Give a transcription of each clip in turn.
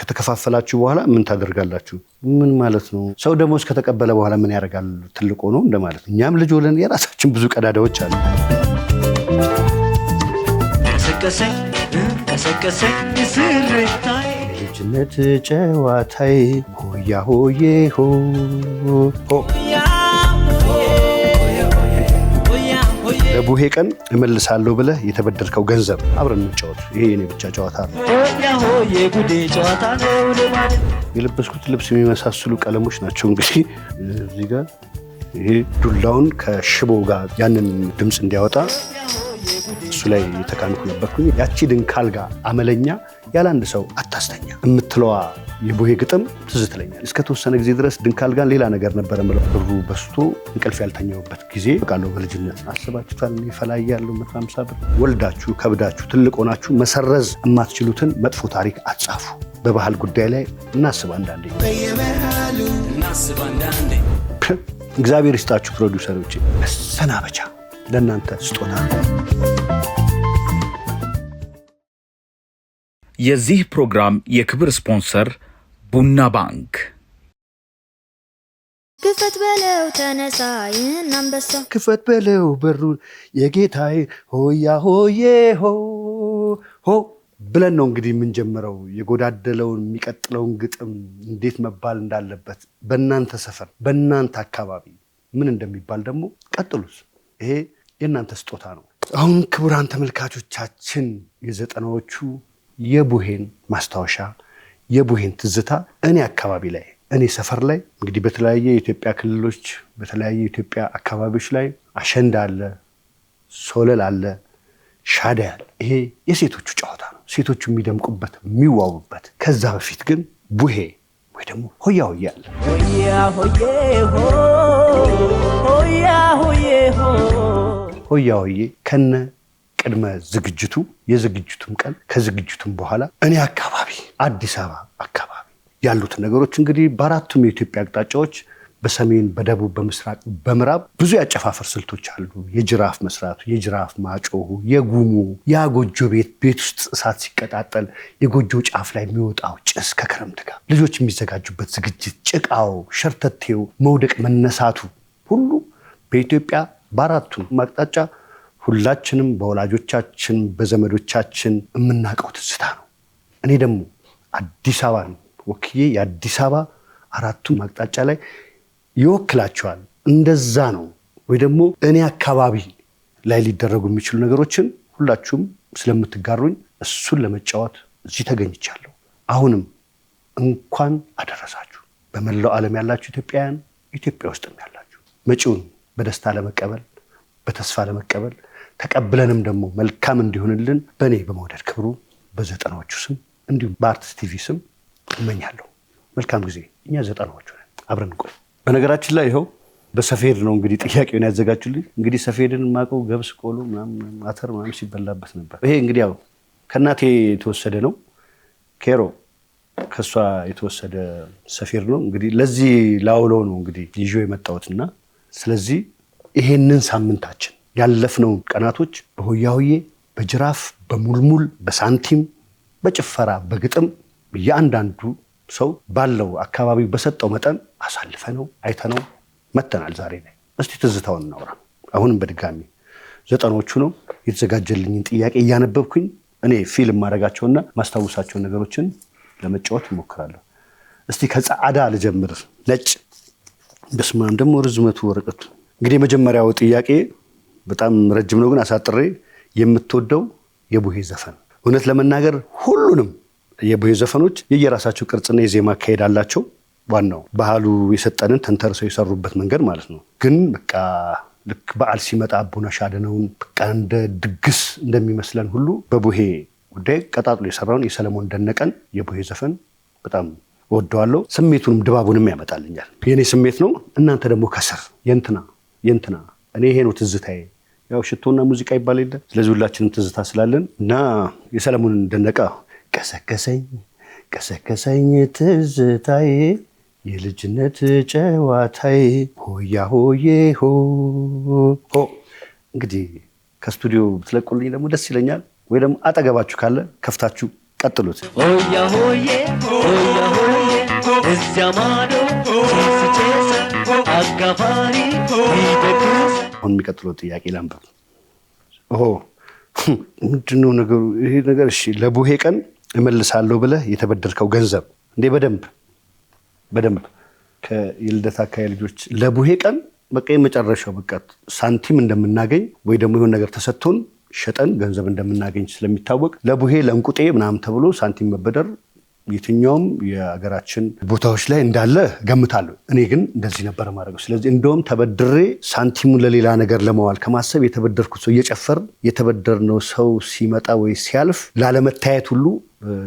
ከተከፋፈላችሁ በኋላ ምን ታደርጋላችሁ? ምን ማለት ነው? ሰው ደሞዝ ከተቀበለ በኋላ ምን ያደርጋል? ትልቁ ነው እንደማለት። እኛም ልጅ ወለን የራሳችን ብዙ ቀዳዳዎች አሉ። ከሰከሰኝ ስርታይ ልጅነት ጨዋታዬ ሆያ ሆዬ ሆ ለቡሄ ቀን እመልሳለሁ ብለህ የተበደርከው ገንዘብ አብረን እንጫወት። ይሄ የኔ ብቻ ጨዋታ ነው። ሆያ ሆዬ ጉዴ ጨዋታ ነው ለማለት የለበስኩት ልብስ የሚመሳሰሉ ቀለሞች ናቸው። እንግዲህ እዚህ ጋር ይሄ ዱላውን ከሽቦ ጋር ያንን ድምፅ እንዲያወጣ እሱ ላይ የተካንኩ ነበርኩኝ። ያቺ ድንካል ጋር አመለኛ ያለ አንድ ሰው አታስተኛ የምትለዋ የቡሄ ግጥም ትዝ ትለኛል። እስከ ተወሰነ ጊዜ ድረስ ድንካል ጋር ሌላ ነገር ነበረ ምለው። ብሩ በስቶ እንቅልፍ ያልተኛውበት ጊዜ በቃለው በልጅነት አስባችሁታል። ይፈላል ያለው 150 ብር ወልዳችሁ ከብዳችሁ ትልቅ ሆናችሁ መሰረዝ የማትችሉትን መጥፎ ታሪክ አጻፉ። በባህል ጉዳይ ላይ እናስብ አንዳንዴ። እግዚአብሔር ይስጣችሁ ፕሮዲውሰሮች። መሰናበቻ ለእናንተ ስጦታ። የዚህ ፕሮግራም የክብር ስፖንሰር ቡና ባንክ። ክፈት በለው ተነሳ ይህን አንበሳ፣ ክፈት በለው በሩን የጌታዬ ሆያ ሆዬ ሆ ሆ ብለን ነው እንግዲህ የምንጀምረው። የጎዳደለውን የሚቀጥለውን ግጥም እንዴት መባል እንዳለበት በእናንተ ሰፈር በእናንተ አካባቢ ምን እንደሚባል ደግሞ ቀጥሉት። ይሄ የእናንተ ስጦታ ነው። አሁን ክቡራን ተመልካቾቻችን የዘጠናዎቹ የቡሄን ማስታወሻ የቡሄን ትዝታ እኔ አካባቢ ላይ እኔ ሰፈር ላይ እንግዲህ በተለያየ የኢትዮጵያ ክልሎች በተለያየ የኢትዮጵያ አካባቢዎች ላይ አሸንዳ አለ፣ ሶለል አለ፣ ሻዳ አለ። ይሄ የሴቶቹ ጨዋታ ነው። ሴቶቹ የሚደምቁበት የሚዋቡበት። ከዛ በፊት ግን ቡሄ ወይ ደግሞ ሆያ ሆዬ አለ። ሆያ ሆዬ ሆ ሆያ ሆዬ ሆ ሆያ ሆዬ ከነ ቅድመ ዝግጅቱ የዝግጅቱም ቀን ከዝግጅቱም በኋላ እኔ አካባቢ አዲስ አበባ አካባቢ ያሉት ነገሮች እንግዲህ በአራቱም የኢትዮጵያ አቅጣጫዎች በሰሜን፣ በደቡብ፣ በምስራቅ፣ በምዕራብ ብዙ ያጨፋፈር ስልቶች አሉ። የጅራፍ መስራቱ፣ የጅራፍ ማጮሁ፣ የጉሙ ያጎጆ ቤት ውስጥ እሳት ሲቀጣጠል የጎጆ ጫፍ ላይ የሚወጣው ጭስ ከክረምት ጋር ልጆች የሚዘጋጁበት ዝግጅት፣ ጭቃው፣ ሸርተቴው፣ መውደቅ መነሳቱ ሁሉ በኢትዮጵያ በአራቱም አቅጣጫ ሁላችንም በወላጆቻችን በዘመዶቻችን የምናውቀው ትዝታ ነው። እኔ ደግሞ አዲስ አበባን ወክዬ የአዲስ አበባ አራቱም አቅጣጫ ላይ ይወክላቸዋል። እንደዛ ነው ወይ ደግሞ እኔ አካባቢ ላይ ሊደረጉ የሚችሉ ነገሮችን ሁላችሁም ስለምትጋሩኝ እሱን ለመጫወት እዚህ ተገኝቻለሁ። አሁንም እንኳን አደረሳችሁ። በመላው ዓለም ያላችሁ ኢትዮጵያውያን፣ ኢትዮጵያ ውስጥም ያላችሁ መጪውን በደስታ ለመቀበል በተስፋ ለመቀበል ተቀብለንም ደግሞ መልካም እንዲሆንልን በእኔ በመውደድ ክብሩ በዘጠናዎቹ ስም እንዲሁም በአርትስ ቲቪ ስም እመኛለሁ። መልካም ጊዜ። እኛ ዘጠናዎቹ ነን። አብረን እንቆይ። በነገራችን ላይ ይኸው በሰፌድ ነው እንግዲህ ጥያቄውን ያዘጋጁልኝ። እንግዲህ ሰፌድን ማቀው ገብስ ቆሎ ምናምን አተር ምናምን ሲበላበት ነበር። ይሄ እንግዲህ ያው ከእናቴ የተወሰደ ነው። ኬሮ ከሷ የተወሰደ ሰፌድ ነው። እንግዲህ ለዚህ ላውለው ነው እንግዲህ ይዤ የመጣሁትና ስለዚህ ይሄንን ሳምንታችን ያለፍነው ቀናቶች በሆያ ሆዬ በጅራፍ በሙልሙል በሳንቲም በጭፈራ በግጥም እያንዳንዱ ሰው ባለው አካባቢው በሰጠው መጠን አሳልፈነው አይተነው መተናል። ዛሬ ላይ እስቲ ትዝታውን እናውራ። አሁንም በድጋሚ ዘጠናዎቹ ነው የተዘጋጀልኝን ጥያቄ እያነበብኩኝ እኔ ፊልም ማድረጋቸውና ማስታወሳቸውን ነገሮችን ለመጫወት እሞክራለሁ። እስቲ ከጻዕዳ ልጀምር። ነጭ በስማም ደግሞ ርዝመቱ ወረቀቱ። እንግዲህ የመጀመሪያው ጥያቄ በጣም ረጅም ነው፣ ግን አሳጥሬ የምትወደው የቡሄ ዘፈን። እውነት ለመናገር ሁሉንም የቡሄ ዘፈኖች የየራሳቸው ቅርጽና የዜማ አካሄድ አላቸው። ዋናው ባህሉ የሰጠንን ተንተርሰው የሰሩበት መንገድ ማለት ነው። ግን በቃ ልክ በዓል ሲመጣ አቡነ ሻደነውን በቃ እንደ ድግስ እንደሚመስለን ሁሉ በቡሄ ጉዳይ ቀጣጥሎ የሰራውን የሰለሞን ደነቀን የቡሄ ዘፈን በጣም ወደዋለሁ። ስሜቱንም ድባቡንም ያመጣልኛል። የኔ ስሜት ነው። እናንተ ደግሞ ከስር የንትና እኔ ይሄ ነው ትዝታዬ። ያው ሽቶና ሙዚቃ ይባል የለ። ስለዚህ ሁላችንም ትዝታ ስላለን እና የሰለሞን ደነቀ ቀሰቀሰኝ ትዝታዬ የልጅነት ጨዋታዬ ሆያ ሆዬ ሆ። እንግዲህ ከስቱዲዮ ብትለቁልኝ ደግሞ ደስ ይለኛል። ወይ ደግሞ አጠገባችሁ ካለ ከፍታችሁ ቀጥሉት። ሆያ ሆዬ ጃማዶ ሲስቼሰ አጋፋሪ ይደኩሰ አሁን የሚቀጥለው ጥያቄ ላንብብ። ምንድነው ነገሩ? ይሄ ነገር እሺ ለቡሄ ቀን እመልሳለሁ ብለህ የተበደርከው ገንዘብ እንዴ? በደንብ ከየልደታ አካባቢ ልጆች ለቡሄ ቀን በቃ የመጨረሻው በቃ ሳንቲም እንደምናገኝ ወይ ደግሞ የሆነ ነገር ተሰጥቶን ሸጠን ገንዘብ እንደምናገኝ ስለሚታወቅ ለቡሄ ለእንቁጤ ምናምን ተብሎ ሳንቲም መበደር የትኛውም የሀገራችን ቦታዎች ላይ እንዳለ ገምታለሁ። እኔ ግን እንደዚህ ነበር ማድረገው። ስለዚህ እንደውም ተበድሬ ሳንቲሙን ለሌላ ነገር ለማዋል ከማሰብ የተበደርኩት ሰው እየጨፈር የተበደርነው ሰው ሲመጣ ወይ ሲያልፍ ላለመታየት ሁሉ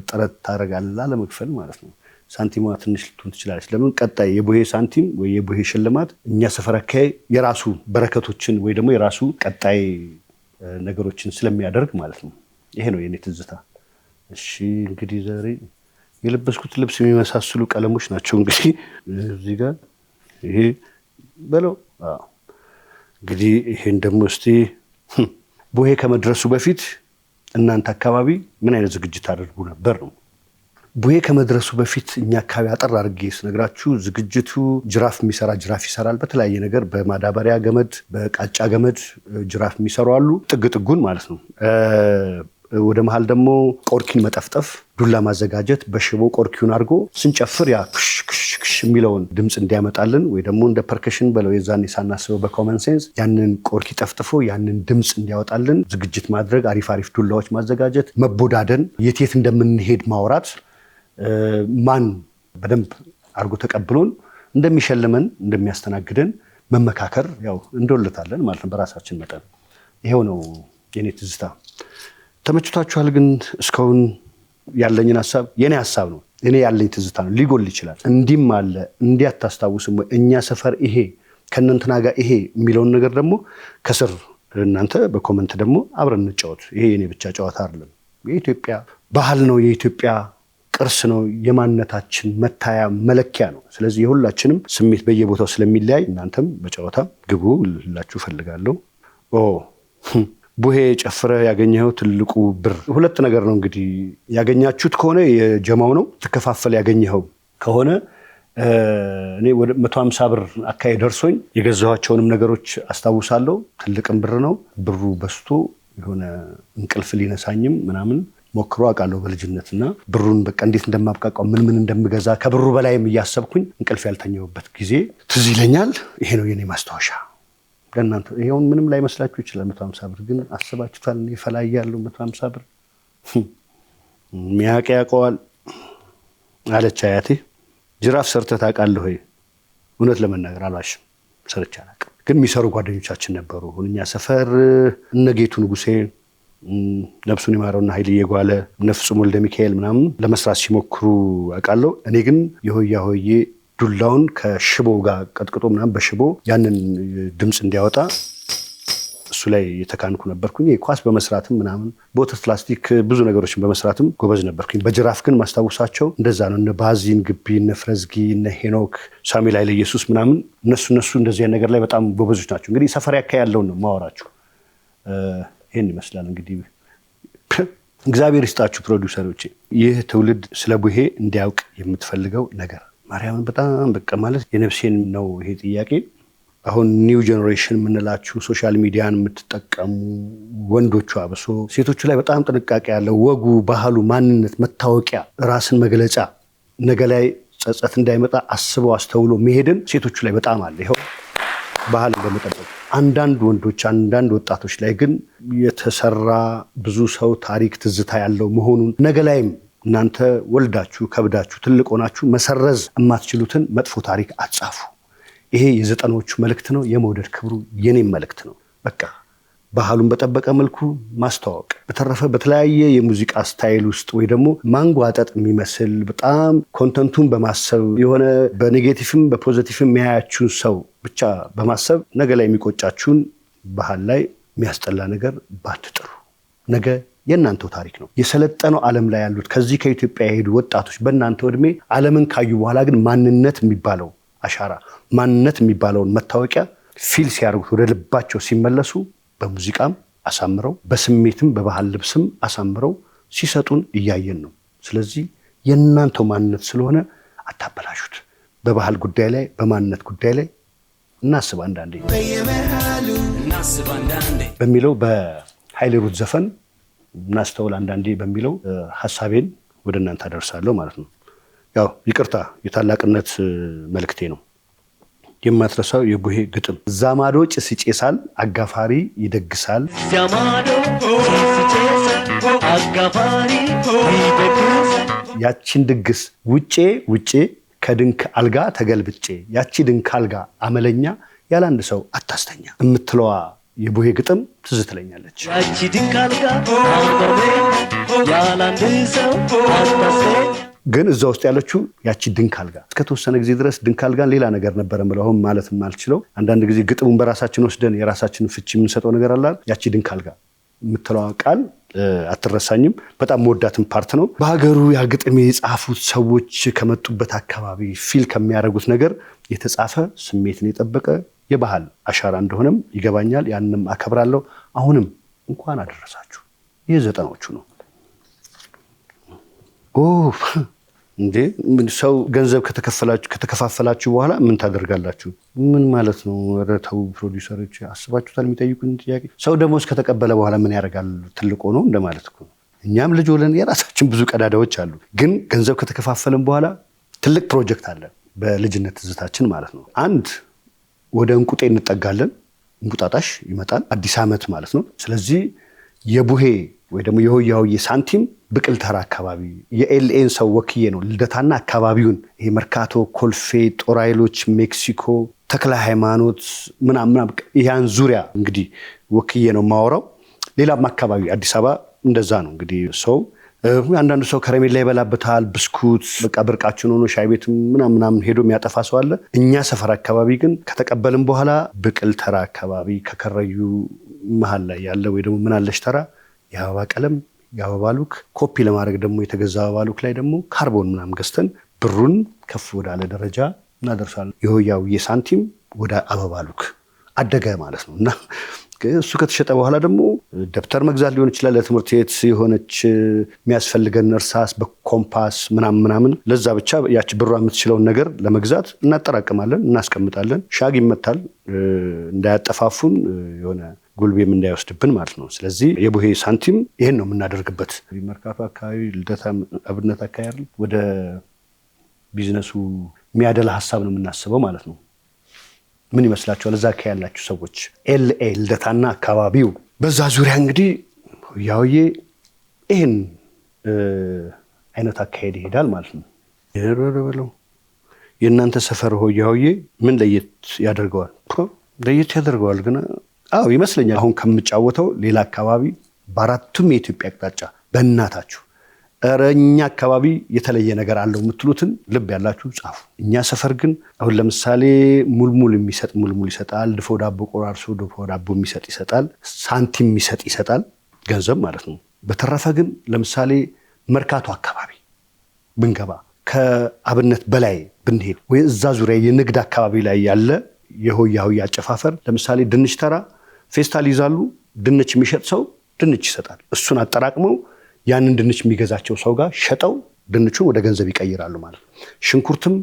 ጥረት ታደርጋለህ፣ ላለመክፈል ማለት ነው። ሳንቲሟ ትንሽ ልትሆን ትችላለች። ለምን ቀጣይ የቡሄ ሳንቲም ወይ የቡሄ ሽልማት እኛ ሰፈር አካባቢ የራሱ በረከቶችን ወይ ደግሞ የራሱ ቀጣይ ነገሮችን ስለሚያደርግ ማለት ነው። ይሄ ነው የኔ ትዝታ። እሺ እንግዲህ ዛሬ የለበስኩት ልብስ የሚመሳሰሉ ቀለሞች ናቸው። እንግዲህ እዚህ ጋር ይሄ በለው እንግዲህ ይሄን ደግሞ እስቲ ቡሄ ከመድረሱ በፊት እናንተ አካባቢ ምን አይነት ዝግጅት አድርጉ ነበር ነው? ቡሄ ከመድረሱ በፊት እኛ አካባቢ አጠር አድርጌ ስነግራችሁ ዝግጅቱ ጅራፍ የሚሰራ ጅራፍ ይሰራል። በተለያየ ነገር በማዳበሪያ ገመድ፣ በቃጫ ገመድ ጅራፍ የሚሰሩ አሉ። ጥጉን ማለት ነው። ወደ መሃል ደግሞ ቆርኪን መጠፍጠፍ፣ ዱላ ማዘጋጀት፣ በሽቦ ቆርኪውን አድርጎ ስንጨፍር ያ ክሽ የሚለውን ድምፅ እንዲያመጣልን ወይ ደግሞ እንደ ፐርከሽን በለው የዛኔ ሳናስበው በኮመን ሴንስ ያንን ቆርኪ ጠፍጥፎ ያንን ድምፅ እንዲያወጣልን ዝግጅት ማድረግ፣ አሪፍ ዱላዎች ማዘጋጀት፣ መቦዳደን፣ የት እንደምንሄድ ማውራት፣ ማን በደንብ አድርጎ ተቀብሎን እንደሚሸልመን እንደሚያስተናግደን መመካከር፣ ያው እንደወለታለን ማለት ነው በራሳችን መጠን። ይሄው ነው የኔ ትዝታ። ተመችቷችኋል? ግን እስካሁን ያለኝን ሀሳብ የኔ ሀሳብ ነው፣ እኔ ያለኝ ትዝታ ነው። ሊጎል ይችላል። እንዲህም አለ እንዲህ አታስታውስም ወይ እኛ ሰፈር ይሄ ከእናንተና ጋር ይሄ የሚለውን ነገር ደግሞ ከስር እናንተ በኮመንት ደግሞ አብረን እንጫወት። ይሄ የኔ ብቻ ጨዋታ አይደለም፣ የኢትዮጵያ ባህል ነው፣ የኢትዮጵያ ቅርስ ነው፣ የማንነታችን መታያ መለኪያ ነው። ስለዚህ የሁላችንም ስሜት በየቦታው ስለሚለያይ እናንተም በጨዋታ ግቡ ልላችሁ ፈልጋለሁ። ቡሄ ጨፍረ ያገኘኸው ትልቁ ብር ሁለት ነገር ነው። እንግዲህ ያገኛችሁት ከሆነ የጀማው ነው። ትከፋፈል ያገኘኸው ከሆነ እኔ ወደ 150 ብር አካባቢ ደርሶኝ የገዛኋቸውንም ነገሮች አስታውሳለሁ። ትልቅም ብር ነው። ብሩ በስቶ የሆነ እንቅልፍ ሊነሳኝም ምናምን ሞክሮ አውቃለሁ በልጅነትና ብሩን በቃ እንዴት እንደማብቃቃው ምን እንደምገዛ ከብሩ በላይም እያሰብኩኝ እንቅልፍ ያልተኛሁበት ጊዜ ትዝ ይለኛል። ይሄ ነው የኔ ማስታወሻ። ለእናንተ ይሄውን ምንም ላይ መስላችሁ ይችላል። 150 ብር ግን አስባችሁታል? እኔ ፈላይ ያለው 150 ብር ሚያውቅ ያውቀዋል አለች አያቴ። ጅራፍ ሰርተህ ታውቃለህ ወይ? እውነት ለመናገር አልዋሽም፣ ሰርቼ አላውቅም። ግን የሚሰሩ ጓደኞቻችን ነበሩ። እኛ ሰፈር እነ ጌቱ ንጉሴ ነፍሱን ይማረውና ኃይልዬ ጓለ፣ ነፍጹም ወልደ ሚካኤል ምናምን ለመስራት ሲሞክሩ አውቃለሁ። እኔ ግን የሆያ ሆዬ ዱላውን ከሽቦ ጋር ቀጥቅጦ ምናምን በሽቦ ያንን ድምፅ እንዲያወጣ እሱ ላይ የተካንኩ ነበርኩኝ። ኳስ በመስራትም ምናምን በወተት ፕላስቲክ ብዙ ነገሮችን በመስራትም ጎበዝ ነበርኩኝ። በጅራፍ ግን ማስታወሳቸው እንደዛ ነው። እነ ባዚን ግቢ፣ እነ ፍረዝጊ፣ እነ ሄኖክ፣ ሳሙኤል ኃይለ ኢየሱስ ምናምን እነሱ እንደዚህ ነገር ላይ በጣም ጎበዞች ናቸው። እንግዲህ ሰፈር ያካ ያለውን ነው ማወራችሁ። ይህን ይመስላል እንግዲህ። እግዚአብሔር ይስጣችሁ ፕሮዲውሰሮቼ። ይህ ትውልድ ስለ ቡሄ እንዲያውቅ የምትፈልገው ነገር ማርያምን በጣም በቃ ማለት የነፍሴን ነው ይሄ ጥያቄ። አሁን ኒው ጄኔሬሽን የምንላችሁ ሶሻል ሚዲያን የምትጠቀሙ ወንዶቹ አብሶ ሴቶቹ ላይ በጣም ጥንቃቄ ያለው ወጉ፣ ባህሉ፣ ማንነት መታወቂያ፣ ራስን መግለጫ ነገ ላይ ጸጸት እንዳይመጣ አስበው አስተውሎ መሄድን ሴቶቹ ላይ በጣም አለ። ይኸው ባህል እንደመጠበቅ አንዳንድ ወንዶች አንዳንድ ወጣቶች ላይ ግን የተሰራ ብዙ ሰው ታሪክ ትዝታ ያለው መሆኑን ነገ ላይም እናንተ ወልዳችሁ ከብዳችሁ ትልቅ ሆናችሁ መሰረዝ የማትችሉትን መጥፎ ታሪክ አጻፉ። ይሄ የዘጠኖቹ መልእክት ነው። የመውደድ ክብሩ የኔም መልእክት ነው። በቃ ባህሉን በጠበቀ መልኩ ማስተዋወቅ። በተረፈ በተለያየ የሙዚቃ ስታይል ውስጥ ወይ ደግሞ ማንጓጠጥ የሚመስል በጣም ኮንተንቱን በማሰብ የሆነ በኔጌቲቭም በፖዚቲቭም የሚያያችሁን ሰው ብቻ በማሰብ ነገ ላይ የሚቆጫችሁን ባህል ላይ የሚያስጠላ ነገር ባትጥሩ። ነገ የእናንተው ታሪክ ነው። የሰለጠነው ዓለም ላይ ያሉት ከዚህ ከኢትዮጵያ የሄዱ ወጣቶች በእናንተው ዕድሜ ዓለምን ካዩ በኋላ ግን ማንነት የሚባለው አሻራ፣ ማንነት የሚባለውን መታወቂያ ፊል ሲያደርጉት ወደ ልባቸው ሲመለሱ በሙዚቃም አሳምረው በስሜትም በባህል ልብስም አሳምረው ሲሰጡን እያየን ነው። ስለዚህ የእናንተው ማንነት ስለሆነ አታበላሹት። በባህል ጉዳይ ላይ በማንነት ጉዳይ ላይ እናስብ አንዳንዴ በሚለው በኃይሌ ሩት ዘፈን እናስተውል አንዳንዴ በሚለው ሐሳቤን ወደ እናንተ አደርሳለሁ ማለት ነው። ያው ይቅርታ የታላቅነት መልእክቴ ነው። የማትረሳው የቡሄ ግጥም ዛማዶ ጭስ ይጨሳል አጋፋሪ ይደግሳል ዛማዶ ጭስ ይጨሳል አጋፋሪ ይደግሳል ያቺን ድግስ ውጬ ከድንክ አልጋ ተገልብጬ ያቺ ድንክ አልጋ አመለኛ ያላንድ ሰው አታስተኛ እምትለዋ የቡሄ ግጥም ትዝ ትለኛለች። ያቺ ድንክ አልጋ አመለኛ ያላንድ ሰው አታስተኛ ግን እዛ ውስጥ ያለችው ያቺ ድንክ አልጋ እስከተወሰነ ጊዜ ድረስ ድንክ አልጋን ሌላ ነገር ነበር ማለት ማለት ማልችለው አንዳንድ ጊዜ ግጥሙን በራሳችን ወስደን የራሳችንን ፍቺ የምንሰጠው ነገር አለ። ያቺ ድንክ አልጋ የምትለዋ ቃል አትረሳኝም። በጣም መወዳትን ፓርት ነው። በሀገሩ ያ ግጥም የጻፉት ሰዎች ከመጡበት አካባቢ ፊል ከሚያደርጉት ነገር የተጻፈ ስሜትን የጠበቀ የባህል አሻራ እንደሆነም ይገባኛል። ያንንም አከብራለሁ። አሁንም እንኳን አደረሳችሁ። ይህ 90ዎቹ ነው። እንዴ ሰው ገንዘብ ከተከፋፈላችሁ በኋላ ምን ታደርጋላችሁ? ምን ማለት ነው? ኧረ ተው ፕሮዲውሰሮች አስባችሁታል? የሚጠይቁን ጥያቄ ሰው ደሞዝ ከተቀበለ በኋላ ምን ያደርጋል? ትልቅ ሆኖ እንደማለት እኮ። እኛም ልጅ ሆነን የራሳችን ብዙ ቀዳዳዎች አሉ። ግን ገንዘብ ከተከፋፈልን በኋላ ትልቅ ፕሮጀክት አለ በልጅነት ትዝታችን ማለት ነው። አንድ ወደ እንቁጤ እንጠጋለን። እንቁጣጣሽ ይመጣል፣ አዲስ ዓመት ማለት ነው። ስለዚህ የቡሄ ወይ ደግሞ የሆያ ሆዬ ሳንቲም ብቅል ተራ አካባቢ የኤልኤን ሰው ወክዬ ነው ልደታና አካባቢውን ይሄ መርካቶ፣ ኮልፌ፣ ጦር ኃይሎች፣ ሜክሲኮ፣ ተክለ ሃይማኖት ምናምን ያን ዙሪያ እንግዲህ ወክዬ ነው የማወራው። ሌላም አካባቢ አዲስ አበባ እንደዛ ነው እንግዲህ ሰው አንዳንዱ ሰው ከረሜላ ይበላበታል፣ ብስኩት በቃ ብርቃችን ሆኖ ሻይ ቤት ምናምን ሄዶ የሚያጠፋ ሰው አለ። እኛ ሰፈር አካባቢ ግን ከተቀበልን በኋላ ብቅል ተራ አካባቢ ከከረዩ መሀል ላይ ያለ ወይ ደግሞ ምን አለሽ ተራ የአበባ ቀለም የአበባ ሉክ ኮፒ ለማድረግ ደግሞ የተገዛ አበባ ሉክ ላይ ደግሞ ካርቦን ምናምን ገዝተን ብሩን ከፍ ወዳለ ደረጃ እናደርሳለን። የሆያ ሆዬ ሳንቲም ወደ አበባ ሉክ አደገ ማለት ነው። እና እሱ ከተሸጠ በኋላ ደግሞ ደብተር መግዛት ሊሆን ይችላል። ለትምህርት ቤት የሆነች የሚያስፈልገን እርሳስ በኮምፓስ ምናምን ለዛ ብቻ ያቺ ብሯ የምትችለውን ነገር ለመግዛት እናጠራቅማለን፣ እናስቀምጣለን። ሻግ ይመታል እንዳያጠፋፉን የሆነ ጉልቤም እንዳይወስድብን ማለት ነው። ስለዚህ የቡሄ ሳንቲም ይሄን ነው የምናደርግበት። መርካቶ አካባቢ ልደታ አብነት አካባቢ ወደ ቢዝነሱ የሚያደላ ሀሳብ ነው የምናስበው ማለት ነው። ምን ይመስላችኋል? እዛ አካባቢ ያላችሁ ሰዎች ኤልኤ ልደታና አካባቢው በዛ ዙሪያ እንግዲህ ሆያ ሆዬ ይሄን አይነት አካሄድ ይሄዳል ማለት ነው። ይረረበለው የእናንተ ሰፈር ሆያ ሆዬ ምን ለየት ያደርገዋል? ለየት ያደርገዋል ግን አዎ ይመስለኛል። አሁን ከምጫወተው ሌላ አካባቢ በአራቱም የኢትዮጵያ አቅጣጫ በእናታችሁ ኧረ እኛ አካባቢ የተለየ ነገር አለው የምትሉትን ልብ ያላችሁ ጻፉ። እኛ ሰፈር ግን አሁን ለምሳሌ ሙልሙል የሚሰጥ ሙልሙል ይሰጣል። ድፎ ዳቦ ቆራርሶ ድፎ ዳቦ የሚሰጥ ይሰጣል። ሳንቲም የሚሰጥ ይሰጣል፣ ገንዘብ ማለት ነው። በተረፈ ግን ለምሳሌ መርካቶ አካባቢ ብንገባ ከአብነት በላይ ብንሄድ ወይ እዛ ዙሪያ የንግድ አካባቢ ላይ ያለ የሆያ ሆዬ አጨፋፈር ለምሳሌ ድንች ተራ ፌስታል ይዛሉ። ድንች የሚሸጥ ሰው ድንች ይሰጣል። እሱን አጠራቅመው ያንን ድንች የሚገዛቸው ሰው ጋር ሸጠው ድንቹን ወደ ገንዘብ ይቀይራሉ ማለት ነው። ሽንኩርትም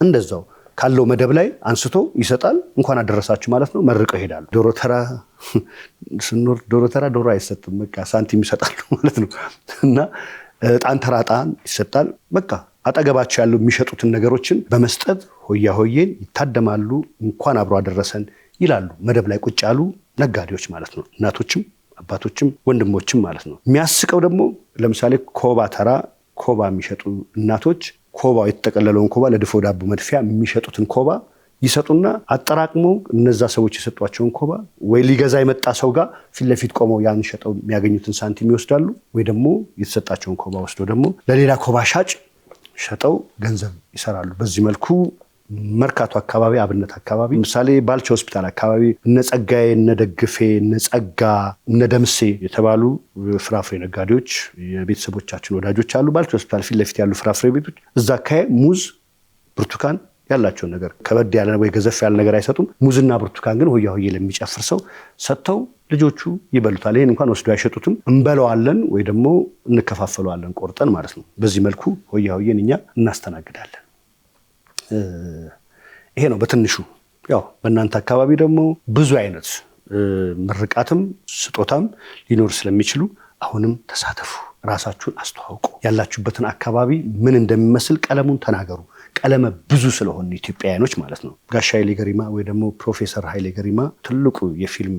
እንደዛው ካለው መደብ ላይ አንስቶ ይሰጣል። እንኳን አደረሳችሁ ማለት ነው። መርቀው ይሄዳሉ። ዶሮ ተራ ስንኖር ዶሮ ተራ ዶሮ አይሰጥም፣ በቃ ሳንቲም ይሰጣሉ ማለት ነው። እና ጣን ተራ ጣን ይሰጣል። በቃ አጠገባቸው ያሉ የሚሸጡትን ነገሮችን በመስጠት ሆያ ሆዬን ይታደማሉ። እንኳን አብሮ አደረሰን ይላሉ። መደብ ላይ ቁጭ ያሉ ነጋዴዎች ማለት ነው። እናቶችም አባቶችም ወንድሞችም ማለት ነው። የሚያስቀው ደግሞ ለምሳሌ ኮባ ተራ ኮባ የሚሸጡ እናቶች ኮባው የተጠቀለለውን ኮባ ለድፎ ዳቦ መድፊያ የሚሸጡትን ኮባ ይሰጡና አጠራቅመው እነዛ ሰዎች የሰጧቸውን ኮባ ወይ ሊገዛ የመጣ ሰው ጋር ፊት ለፊት ቆመው ያን ሸጠው የሚያገኙትን ሳንቲም ይወስዳሉ። ወይ ደግሞ የተሰጣቸውን ኮባ ወስደው ደግሞ ለሌላ ኮባ ሻጭ ሸጠው ገንዘብ ይሰራሉ። በዚህ መልኩ መርካቶ አካባቢ አብነት አካባቢ ምሳሌ ባልቻ ሆስፒታል አካባቢ እነ ጸጋዬ እነ ደግፌ እነ ጸጋ እነ ደምሴ የተባሉ ፍራፍሬ ነጋዴዎች የቤተሰቦቻችን ወዳጆች አሉ። ባልቻ ሆስፒታል ፊት ለፊት ያሉ ፍራፍሬ ቤቶች እዛ አካባቢ ሙዝ፣ ብርቱካን ያላቸውን ነገር ከበድ ያለ ወይ ገዘፍ ያለ ነገር አይሰጡም። ሙዝና ብርቱካን ግን ሆያ ሆዬ ለሚጨፍር ሰው ሰጥተው ልጆቹ ይበሉታል። ይሄን እንኳን ወስዶ አይሸጡትም። እንበለዋለን ወይ ደግሞ እንከፋፈለዋለን ቆርጠን ማለት ነው። በዚህ መልኩ ሆያ ሆዬን እኛ እናስተናግዳለን። ይሄ ነው በትንሹ። ያው በእናንተ አካባቢ ደግሞ ብዙ አይነት ምርቃትም ስጦታም ሊኖር ስለሚችሉ አሁንም ተሳተፉ፣ ራሳችሁን አስተዋውቁ፣ ያላችሁበትን አካባቢ ምን እንደሚመስል ቀለሙን ተናገሩ። ቀለመ ብዙ ስለሆነ ኢትዮጵያውያኖች ማለት ነው። ጋሽ ኃይሌ ገሪማ ወይ ደግሞ ፕሮፌሰር ኃይሌ ገሪማ ትልቁ የፊልም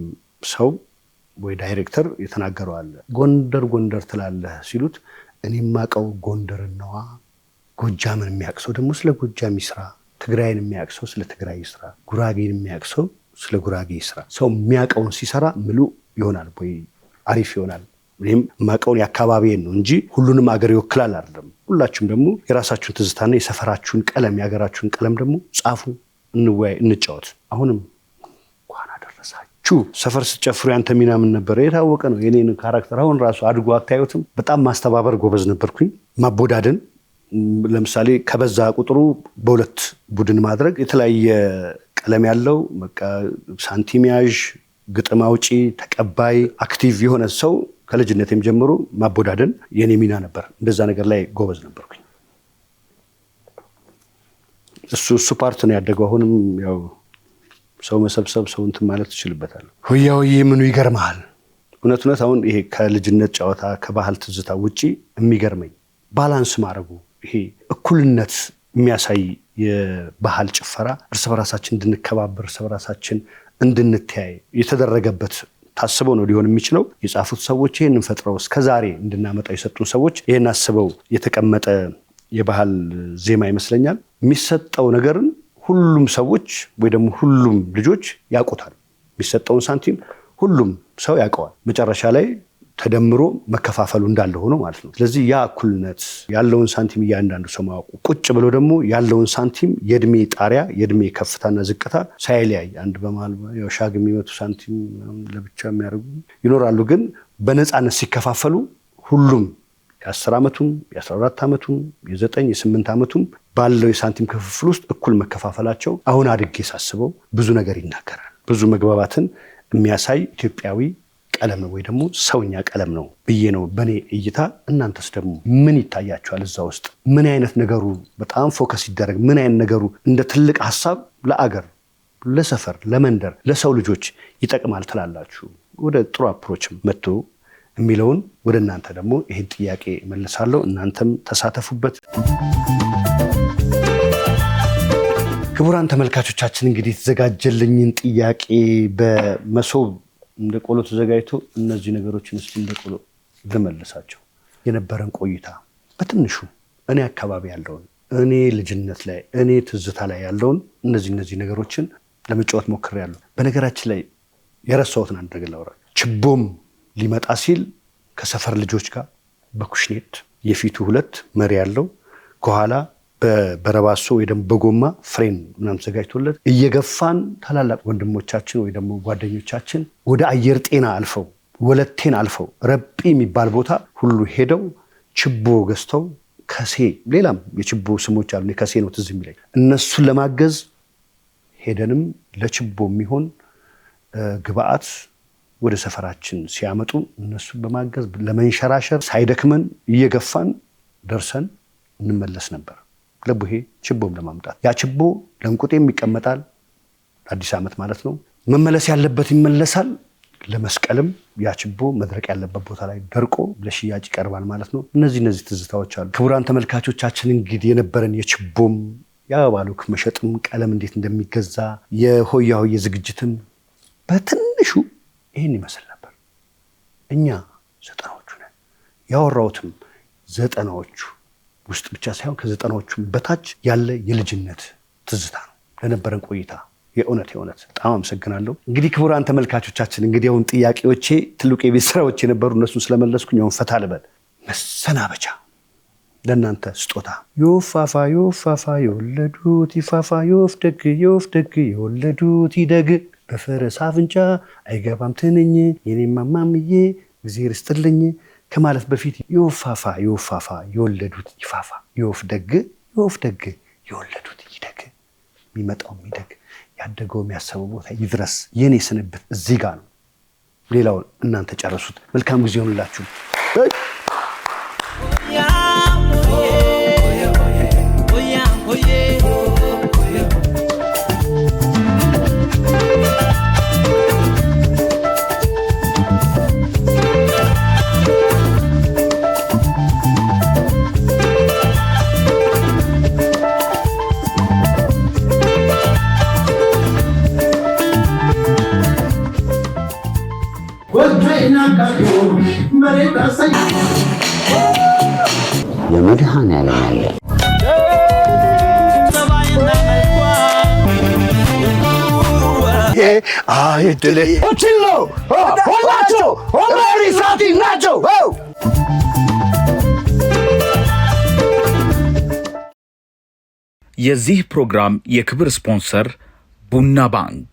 ሰው ወይ ዳይሬክተር የተናገረው አለ። ጎንደር ጎንደር ትላለህ ሲሉት እኔ ማቀው ጎንደርን ነዋ። ጎጃምን የሚያቅሰው ደግሞ ስለ ጎጃም ይስራ፣ ትግራይን የሚያቅሰው ስለ ትግራይ ይስራ፣ ጉራጌን የሚያቅሰው ስለ ጉራጌ ይስራ። ሰው የሚያቀውን ሲሰራ ምሉ ይሆናል ወይ አሪፍ ይሆናል። እኔም ማቀውን የአካባቢዬን ነው እንጂ ሁሉንም አገር ይወክላል አይደለም። ሁላችሁም ደግሞ የራሳችሁን ትዝታና የሰፈራችሁን ቀለም የሀገራችሁን ቀለም ደግሞ ጻፉ፣ እንወያይ፣ እንጫወት። አሁንም እንኳን አደረሳችሁ። ሰፈር ስትጨፍሩ ያንተ ሚና ምን ነበር? የታወቀ ነው። የኔን ካራክተር አሁን ራሱ አድጎ አታዩትም? በጣም ማስተባበር ጎበዝ ነበርኩኝ። ማቦዳደን ለምሳሌ ከበዛ ቁጥሩ በሁለት ቡድን ማድረግ፣ የተለያየ ቀለም ያለው በቃ ሳንቲም ያዥ፣ ግጥም አውጪ፣ ተቀባይ፣ አክቲቭ የሆነ ሰው ከልጅነቴም ጀምሮ ማቦዳደን የኔ ሚና ነበር። እንደዛ ነገር ላይ ጎበዝ ነበርኩኝ። እሱ ፓርት ነው ያደገው። አሁንም ያው ሰው መሰብሰብ ሰው እንትን ማለት ትችልበታለህ። ሆያ ሆዬ ምኑ ይገርምሃል። እውነት አሁን ይሄ ከልጅነት ጨዋታ ከባህል ትዝታ ውጪ የሚገርመኝ ባላንስ ማድረጉ፣ ይሄ እኩልነት የሚያሳይ የባህል ጭፈራ እርስ በራሳችን እንድንከባበር እርስ በራሳችን እንድንተያይ የተደረገበት ታስበው ነው ሊሆን የሚችለው። የጻፉት ሰዎች ይሄንን ፈጥረው እስከዛሬ እንድናመጣው የሰጡን ሰዎች ይሄን አስበው የተቀመጠ የባህል ዜማ ይመስለኛል። የሚሰጠው ነገርን ሁሉም ሰዎች ወይ ደግሞ ሁሉም ልጆች ያውቁታል። የሚሰጠውን ሳንቲም ሁሉም ሰው ያውቀዋል። መጨረሻ ላይ ተደምሮ መከፋፈሉ እንዳለ ሆኖ ማለት ነው። ስለዚህ ያ እኩልነት ያለውን ሳንቲም እያንዳንዱ ሰው ማወቁ፣ ቁጭ ብሎ ደግሞ ያለውን ሳንቲም የእድሜ ጣሪያ የእድሜ ከፍታና ዝቅታ ሳይለያይ አንድ በመሃል ሻግ የሚመቱ ሳንቲም ለብቻ የሚያደርጉ ይኖራሉ። ግን በነፃነት ሲከፋፈሉ ሁሉም የ10 ዓመቱም የ14 ዓመቱም የ9 የ8 ዓመቱም ባለው የሳንቲም ክፍፍል ውስጥ እኩል መከፋፈላቸው አሁን አድጌ ሳስበው ብዙ ነገር ይናገራል። ብዙ መግባባትን የሚያሳይ ኢትዮጵያዊ ቀለም ወይ ደግሞ ሰውኛ ቀለም ነው ብዬ ነው በኔ እይታ። እናንተስ ደግሞ ምን ይታያችኋል? እዛ ውስጥ ምን አይነት ነገሩ በጣም ፎከስ ይደረግ፣ ምን አይነት ነገሩ እንደ ትልቅ ሐሳብ ለአገር፣ ለሰፈር፣ ለመንደር፣ ለሰው ልጆች ይጠቅማል ትላላችሁ? ወደ ጥሩ አፕሮችም መጥቶ የሚለውን ወደ እናንተ ደግሞ ይሄን ጥያቄ መልሳለሁ። እናንተም ተሳተፉበት። ክቡራን ተመልካቾቻችን እንግዲህ የተዘጋጀልኝን ጥያቄ በመሶብ እንደ ቆሎ ተዘጋጅቶ እነዚህ ነገሮችን እስቲ እንደ ቆሎ ልመልሳቸው። የነበረን ቆይታ በትንሹ እኔ አካባቢ ያለውን እኔ ልጅነት ላይ እኔ ትዝታ ላይ ያለውን እነዚህ ነገሮችን ለመጫወት ሞክሬያለሁ። በነገራችን ላይ የረሳሁትን አንድ ነገር ላውራ። ችቦም ሊመጣ ሲል ከሰፈር ልጆች ጋር በኩሽኔት የፊቱ 2 መሪ ያለው ከኋላ በረባሶ ወይ ደግሞ በጎማ ፍሬን ምናምን ተዘጋጅቶለት እየገፋን ታላላቅ ወንድሞቻችን ወይ ደግሞ ጓደኞቻችን ወደ አየር ጤና አልፈው ወለቴን አልፈው ረጲ የሚባል ቦታ ሁሉ ሄደው ችቦ ገዝተው ከሴ ሌላም የችቦ ስሞች አሉ። ከሴ ነው ትዝ የሚለኝ። እነሱን ለማገዝ ሄደንም ለችቦ የሚሆን ግብአት ወደ ሰፈራችን ሲያመጡ እነሱን በማገዝ ለመንሸራሸር ሳይደክመን እየገፋን ደርሰን እንመለስ ነበር። ለቡሄ ችቦም ለማምጣት ያ ችቦ ለእንቁጤም ይቀመጣል፣ አዲስ ዓመት ማለት ነው። መመለስ ያለበት ይመለሳል። ለመስቀልም ያ ችቦ መድረቅ ያለበት ቦታ ላይ ደርቆ ለሽያጭ ይቀርባል ማለት ነው። እነዚህ ትዝታዎች አሉ። ክቡራን ተመልካቾቻችን እንግዲህ የነበረን የችቦም ያባሉክ መሸጥም ቀለም እንዴት እንደሚገዛ የሆያ ሆዬ ዝግጅትም በትንሹ ይሄን ይመስል ነበር። እኛ 90ዎቹ ነን። ያወራሁትም 90ዎቹ ውስጥ ብቻ ሳይሆን ከ90ዎቹ በታች ያለ የልጅነት ትዝታ ነው። ለነበረን ቆይታ የእውነት በጣም አመሰግናለሁ። እንግዲህ ክቡራን ተመልካቾቻችን እንግዲህ አሁን ጥያቄዎቼ ትልቁ የቤት ስራዎች የነበሩ እነሱን ስለመለስኩኝ አሁን ፈታ ልበል። መሰናበቻ ለእናንተ ስጦታ። ዮፋፋ ዮፋፋ የወለዱት ይፋፋ፣ ዮፍ ደግ የወለዱት ይደግ፣ በፈረስ አፍንጫ አይገባም ትንኝ፣ የኔማ ማምዬ እግዚአብሔር ይስጥልኝ ከማለት በፊት ዮፋፋ የወለዱት ይፋፋ፣ ዮፍ ደግ የወለዱት ይደግ፣ የሚመጣው የሚደግ ያደገው የሚያሰበው ቦታ ይድረስ። የኔ ስንብት እዚህ ጋር ነው። ሌላውን እናንተ ጨርሱት። መልካም ጊዜ ሆንላችሁ። Oh yeah, oh yeah, oh yeah, oh yeah. የመድኃኔዓለም ያለ አይድል ኦችሎ ሁላቸው ኦሜሪ ሳቲ ናቸው። የዚህ ፕሮግራም የክብር ስፖንሰር ቡና ባንክ